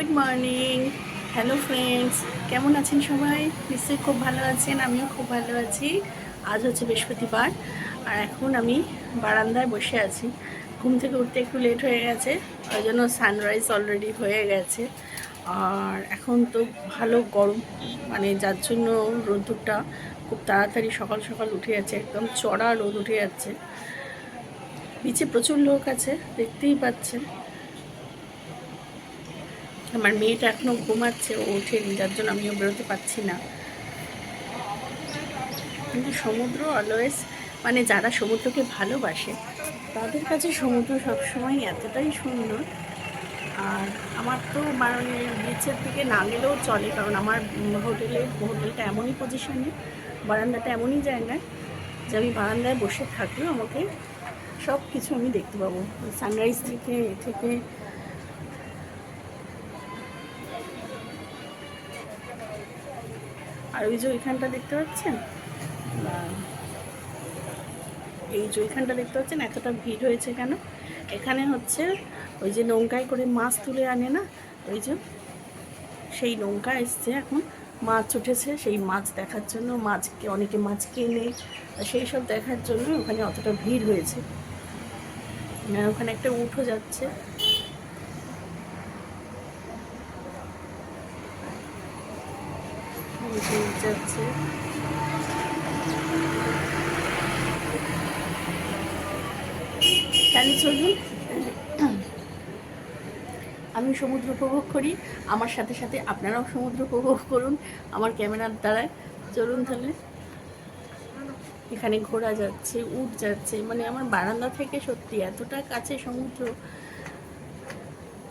Good morning. Hello friends, কেমন আছেন সবাই? নিশ্চয়ই খুব ভালো আছেন, আমিও খুব ভালো আছি। আজ হচ্ছে বৃহস্পতিবার আর এখন আমি বারান্দায় বসে আছি। ঘুম থেকে উঠতে একটু লেট হয়ে গেছে, ওই জন্য সানরাইজ অলরেডি হয়ে গেছে। আর এখন তো ভালো গরম, মানে যার জন্য রোদ্দুরটা খুব তাড়াতাড়ি সকাল সকাল উঠে যাচ্ছে, একদম চড়া রোদ উঠে যাচ্ছে। নিচে প্রচুর লোক আছে, দেখতেই পাচ্ছেন। আমার মেয়েটা এখনও ঘুমাচ্ছে, ও ওঠেনি, যার জন্য আমিও বেরোতে পারছি না। কিন্তু সমুদ্র অলওয়েজ, মানে যারা সমুদ্রকে ভালোবাসে তাদের কাছে সমুদ্র সবসময় এতটাই সুন্দর। আর আমার তো মানে বিচের দিকে না গেলেও চলে, কারণ আমার হোটেলটা এমনই পজিশনে, বারান্দাটা এমনই জায়গায় যে আমি বারান্দায় বসে থাকলেও আমাকে সব কিছু আমি দেখতে পাবো, সানরাইজ থেকে আর ওই যে ওইখানটা দেখতে পাচ্ছেন, এই যে ওইখানটা দেখতে পাচ্ছেন এতটা ভিড় হয়েছে কেন? এখানে হচ্ছে ওই যে নৌকায় করে মাছ তুলে আনে না, ওই যে সেই নৌকা এসছে, এখন মাছ উঠেছে, সেই মাছ দেখার জন্য অনেকে মাছ কেনে, সেই সব দেখার জন্য ওখানে অতটা ভিড় হয়েছে। ওখানে একটা উঠো যাচ্ছে, যাচ্ছে। তাহলে চলুন আমি সমুদ্র উপভোগ করি, আমার সাথে সাথে আপনারাও সমুদ্র উপভোগ করুন আমার ক্যামেরার দ্বারায়। চলুন তাহলে। এখানে ঘোরা যাচ্ছে, উট যাচ্ছে, মানে আমার বারান্দা থেকে সত্যি এতটা কাছে সমুদ্র।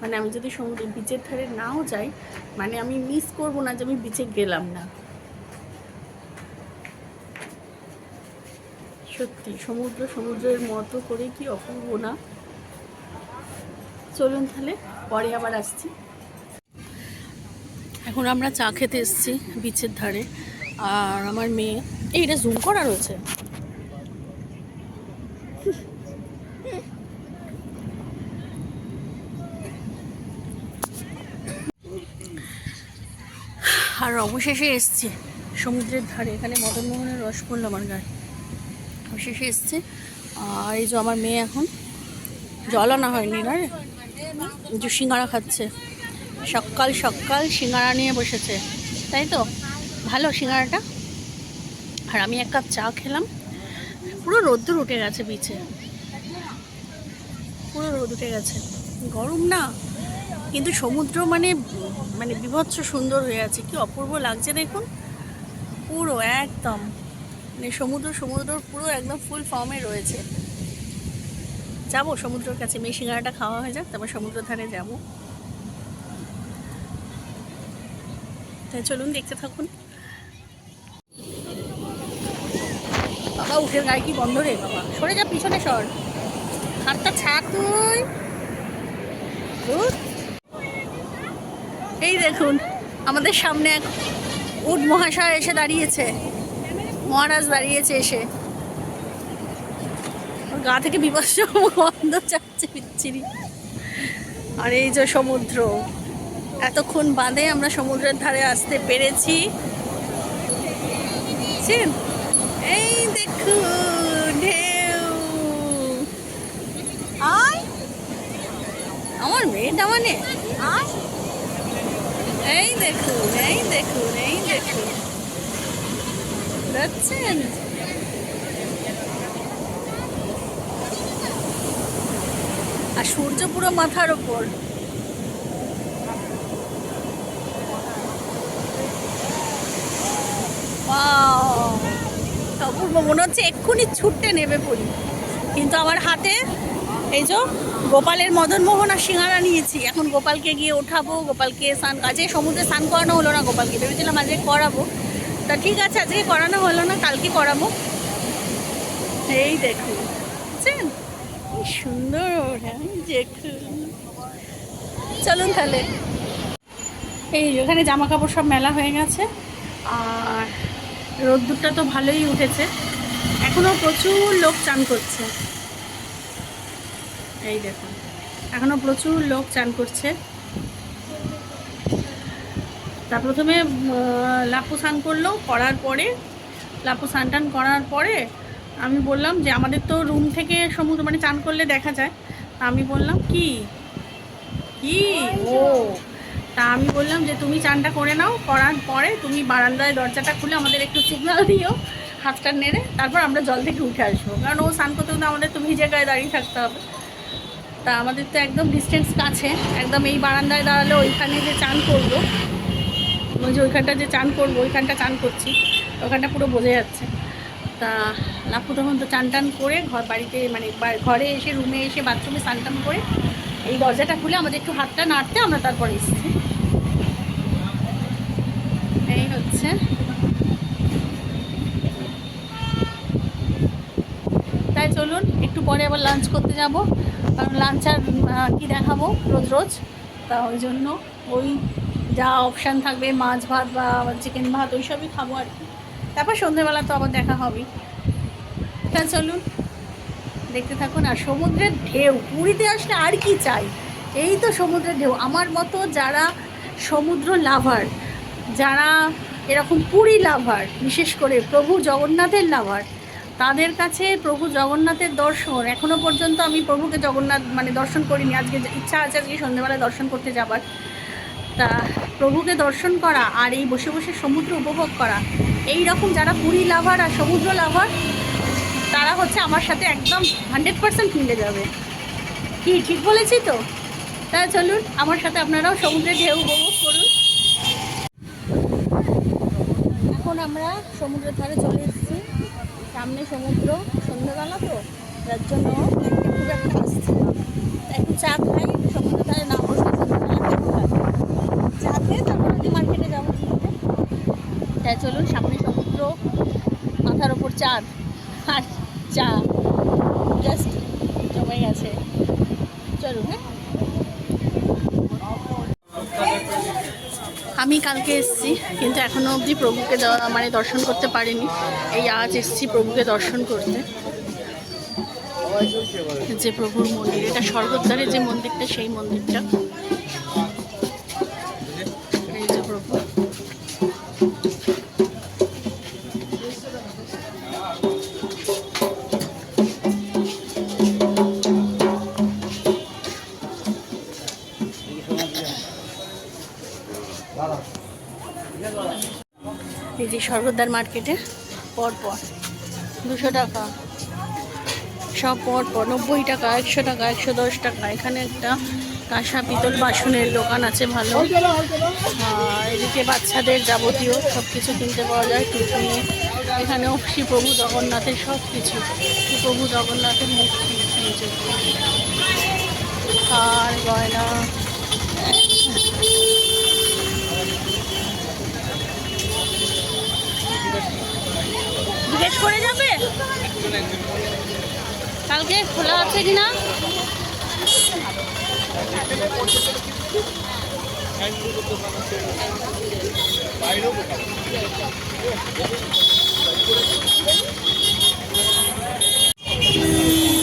মানে আমি যদি বিচের ধারে নাও যাই, মানে আমি মিস করব না যে আমি বিচে গেলাম না। সত্যি সমুদ্রের মতো করে কি অপূর্ব না? চলুন তাহলে, পরে আবার আসছি। এখন আমরা চা খেতে এসেছি বিচের ধারে, আর আমার মেয়ে, এইটা জুম করা রয়েছে। আর অবশেষে এসছি সমুদ্রের ধারে, এখানে মদনমোহনের রস পড়লো আমার গায়ে, অবশেষে এসছে। আর এই যে আমার মেয়ে এখন জল আনা হয়নি না, যে সিঙ্গারা খাচ্ছে, সকাল সকাল সিঙ্গারা নিয়ে বসেছে, তাই তো ভালো সিঙ্গারাটা। আর আমি এক কাপ চা খেলাম। পুরো রোদ্দুর উঠে গেছে বিচে, পুরো রোদ উঠে গেছে, গরম না, কিন্তু সমুদ্র মানে মানে বিভৎস সুন্দর হয়ে আছে, কি অপূর্ব লাগছে দেখুন। পুরো একদম মানে সমুদ্র পুরো একদম ফুল ফর্মে রয়েছে। যাবো সমুদ্রের কাছে, মেয়ে সিঙ্গারাটা খাওয়া হয়ে যাক, তারপর সমুদ্রের ধারে যাবো। তাই চলুন দেখতে থাকুন। বাবা উঠের গায়ে কি বন্ধ রে বাবা, সরে যা, পিছনে সর, হাতটা ছাড় তুই। এই দেখুন আমাদের সামনে এক উট মহাশয় এসে দাঁড়িয়েছে, মহারাজ দাঁড়িয়েছে এসে, ওর গা থেকে বিভৎস গন্ধ চাচ্ছে বিচ্ছিরি। আর এই যে সমুদ্র, এতক্ষণ বাদে আমরা সমুদ্রের ধারে আসতে পেরেছি। এই দেখুন ঢেউ, আয় আমার মেয়েটা, মানে আয়, এই দেখুন দেখছেন? আর সূর্য পুরো মাথার ওপর। অপূর্ব, মনে হচ্ছে এক্ষুনি ছুটতে নেবে পড়ি, কিন্তু আমার হাতে এই যে গোপালের মদনমোহন আর সিঙ্গারা নিয়েছি। এখন গোপালকে গিয়ে ওঠাবো, গোপালকে আজকে সমুদ্রে স্নান করানো হলো না গোপালকে, ভেবেছিলাম আজকে করাবো, তা ঠিক আছে আজকে করানো হলো না, কালকে করাবো। এই দেখুন বুঝছেন কি সুন্দর, দেখুন। চলুন তাহলে। এই ওখানে জামা কাপড় সব মেলা হয়ে গেছে, আর রোদ্দুরটা তো ভালোই উঠেছে, এখনও প্রচুর লোক চান করছে। এই দেখুন এখনও প্রচুর লোক চান করছে। তা প্রথমে লাপু স্নান করলো, করার পরে লাপু স্নান টান করার পরে আমি বললাম যে আমাদের তো রুম থেকে সমুদ্র মানে চান করলে দেখা যায়। তা আমি বললাম কি কি ও তা আমি বললাম যে তুমি চানটা করে নাও, করার পরে তুমি বারান্দায় দরজাটা খুলে আমাদের একটু সিগন্যাল দিও হাতটা নেড়ে, তারপর আমরা জল থেকে উঠে আসবো, কারণ ও স্নান করতে কিন্তু আমাদের তো ভিজে গায়ে দাঁড়িয়ে থাকতে হবে। তা আমাদের তো একদম ডিস্টেন্স কাছে, একদম এই বারান্দায় দাঁড়ালে ওইখানে যে চান করবো, ওই যে ওইখানটা যে চান করবো ওইখানটা চান করছি, ওখানটা পুরো বোঝা যাচ্ছে। তা লাপু তখন তো চান টান করে বাড়িতে মানে ঘরে এসে রুমে এসে বাথরুমে স্নান টান করে এই দরজাটা খুলে আমাদের একটু হাতটা নাড়তে আমরা তারপরে এসেছি। এই হচ্ছে তাই চলুন একটু পরে আবার লাঞ্চ করতে যাব, কারণ লাঞ্চ আর কী দেখাবো রোজ রোজ। তা ওই জন্য ওই যা অপশান থাকবে মাছ ভাত বা চিকেন ভাত ওই সবই খাবো আর কি, তারপর সন্ধ্যেবেলা তো আবার দেখা হবেই। তা চলুন দেখতে থাকুন। আর সমুদ্রের ঢেউ, পুরীতে আসলে আর কি চাই, এই তো সমুদ্রের ঢেউ। আমার মতো যারা সমুদ্র লাভার, যারা এরকম পুরী লাভার, বিশেষ করে প্রভু জগন্নাথের লাভার, তাদের কাছে প্রভু জগন্নাথের দর্শন, এখনও পর্যন্ত আমি প্রভুকে জগন্নাথ মানে দর্শন করিনি, আজকে ইচ্ছা আছে আজকে সন্ধ্যেবেলায় দর্শন করতে যাবার। তা প্রভুকে দর্শন করা আর এই বসে বসে সমুদ্র উপভোগ করা, এই রকম যারা পুরী লাভার আর সমুদ্র লাভার, তারা হচ্ছে আমার সাথে একদম 100% মিলে যাবে। কি ঠিক বলেছি তো? তাই চলুন আমার সাথে আপনারাও সমুদ্রের ঢেউ উপভোগ করুন। এখন আমরা সমুদ্রের ধারে চলে এসেছি, সামনে সমুদ্র, সন্ধ্যাবেলা তো যার জন্য খুব একটা আসছে না। একটু চা খাই, সমুদ্রের ধারে না বসে চা খেয়ে তারপর মার্কেটে যাবো। তাই চলুন, সামনে সমুদ্র, মাথার ওপর চাঁদ আর চা জাস্ট জমে গেছে। চলুন। হ্যাঁ, আমি কালকে এসেছি কিন্তু এখনও অবধি প্রভুকে মানে দর্শন করতে পারিনি। এই আজ এসেছি প্রভুকে দর্শন করতে। যে প্রভুর মন্দির, এটা স্বর্গদ্বারে যে মন্দিরটা, সেই মন্দিরটা। এই যে প্রভু, এই যে স্বর্গদ্বার মার্কেটে পরপর 200 টাকা, সব পরপর 90 টাকা, 100 টাকা, 110 টাকা। এখানে একটা কাঁসা পিতল বাসনের দোকান আছে ভালো। এদিকে বাচ্চাদের যাবতীয় সব কিছু কিনতে পাওয়া যায়, টুপি। এখানেও শ্রী প্রভু জগন্নাথের সব কিছু, শ্রী প্রভু জগন্নাথের মূর্তি, আর গয়না। জিজ্ঞেস করে যাবে কালকে খোলা আছে কিনা।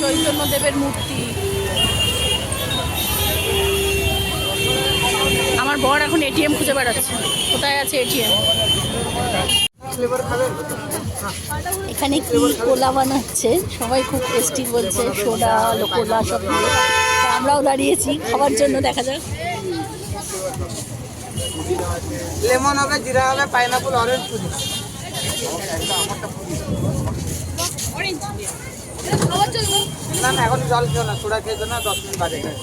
চৈতন্য দেবের মূর্তি। আমার বর এখন এটিএম খুঁজে বেড়াচ্ছে, কোথায় আছে এটিএম। এখানে কি কোলা বানাচ্ছে, সবাই খুব টেস্টি বলছে, সোডা কোলা সব দিয়ে। আমরাও দাঁড়িয়েছি খাবার জন্য, দেখা যাক। লেমন হবে, জিরা হবে, পাইনাপল, অরেঞ্জ পুরি। না না, এখন জল খেও না, সোডা খেয়েছো না, 10 মিনিট বাদে খাই।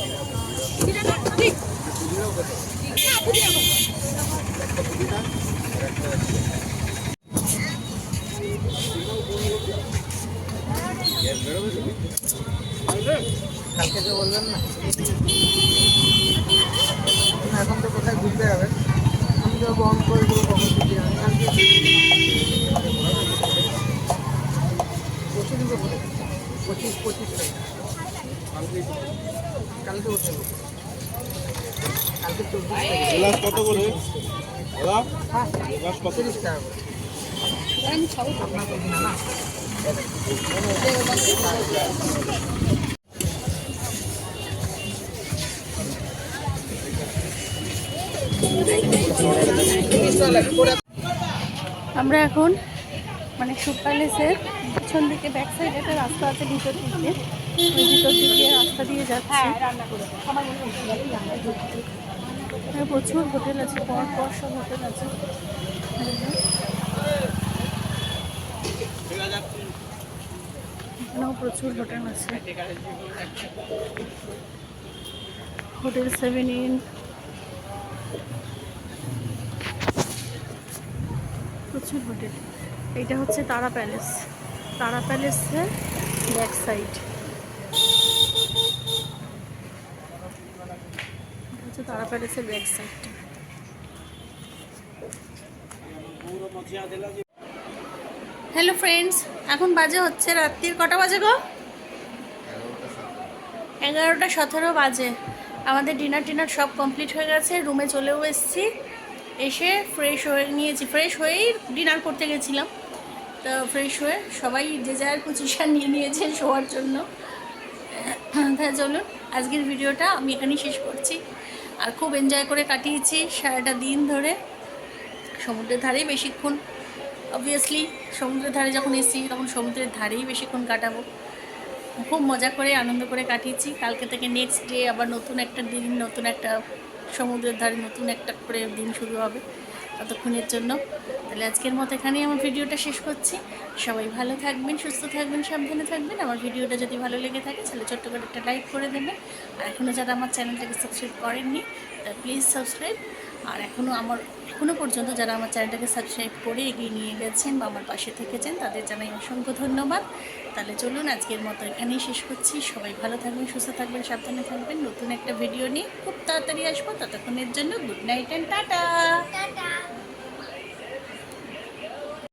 কালকে তো বলবেন না, এখন তো কোথায় ঘুরতে যাবেন, আমি তো বন্ধ করে দেবো কখন ছুটি হবে। কালকে 25 টাকা কালকে উঠে, কালকে 24 কত করে? হ্যাঁ 30 টাকা আপনার না না। আমরা এখন মানে সুপ প্যালেসের পিছন দিকে ব্যাক সাইডে একটা রাস্তা আছে ভিতর দিকে, ওই ভিতর দিকে রাস্তা দিয়ে যাচ্ছে। এখানে প্রচুর হোটেল আছে, পর পর সব হোটেল আছে। এখানেও প্রচুর হোটেল আছে, হোটেল 7 ইন, প্রচুর হোটেল। এইটা হচ্ছে তারা প্যালেস, তারা প্যালেসের ব্যাক সাইড হচ্ছে তারা প্যালেসের ব্যাক সাইডটা। হ্যালো ফ্রেন্ডস, এখন বাজে হচ্ছে রাত্রির কটা বাজে গো? 11:17 বাজে। আমাদের ডিনার সব কমপ্লিট হয়ে গেছে, রুমে চলেও এসেছি, এসে ফ্রেশ হয়ে নিয়েছি। ফ্রেশ হয়েই ডিনার করতে গেছিলাম, তো ফ্রেশ হয়ে সবাই যে যার পজিশন নিয়ে নিয়েছে শোয়ার জন্য। তাই চলুন আজকের ভিডিওটা আমি এখানেই শেষ করছি। আর খুব এনজয় করে কাটিয়েছি সারাটা দিন ধরে সমুদ্রের ধারেই বেশিক্ষণ। অবভিয়াসলি সমুদ্রের ধারে যখন এসেছি তখন সমুদ্রের ধারেই বেশিক্ষণ কাটাবো। খুব মজা করে আনন্দ করে কাটিয়েছি। কালকে থেকে নেক্সট ডে আবার নতুন একটা দিন, নতুন একটা সমুদ্রের ধারে নতুন একটা করে দিন শুরু হবে ততক্ষণের জন্য। তাহলে আজকের মতো এখানেই আমার ভিডিওটা শেষ করছি। সবাই ভালো থাকবেন, সুস্থ থাকবেন, সাবধানে থাকবেন। আমার ভিডিওটা যদি ভালো লেগে থাকে তাহলে ছোট্ট করে একটা লাইক করে দেবেন। আর এখনও যারা আমার চ্যানেলটাকে সাবস্ক্রাইব করেননি তারা প্লিজ সাবস্ক্রাইব। আর এখনও পর্যন্ত যারা আমার চ্যানেলটাকে সাবস্ক্রাইব করে এগিয়ে নিয়ে গেছেন বা আমার পাশে থেকেছেন তাদের জানাই অসংখ্য ধন্যবাদ। তাহলে চলুন আজকের মতো এখানেই শেষ করছি। সবাই ভালো থাকবেন, সুস্থ থাকবেন, সাবধানে থাকবেন। নতুন একটা ভিডিও নিয়ে খুব তাড়াতাড়ি আসবো। ততক্ষণের জন্য গুড নাইট অ্যান্ড টাটা।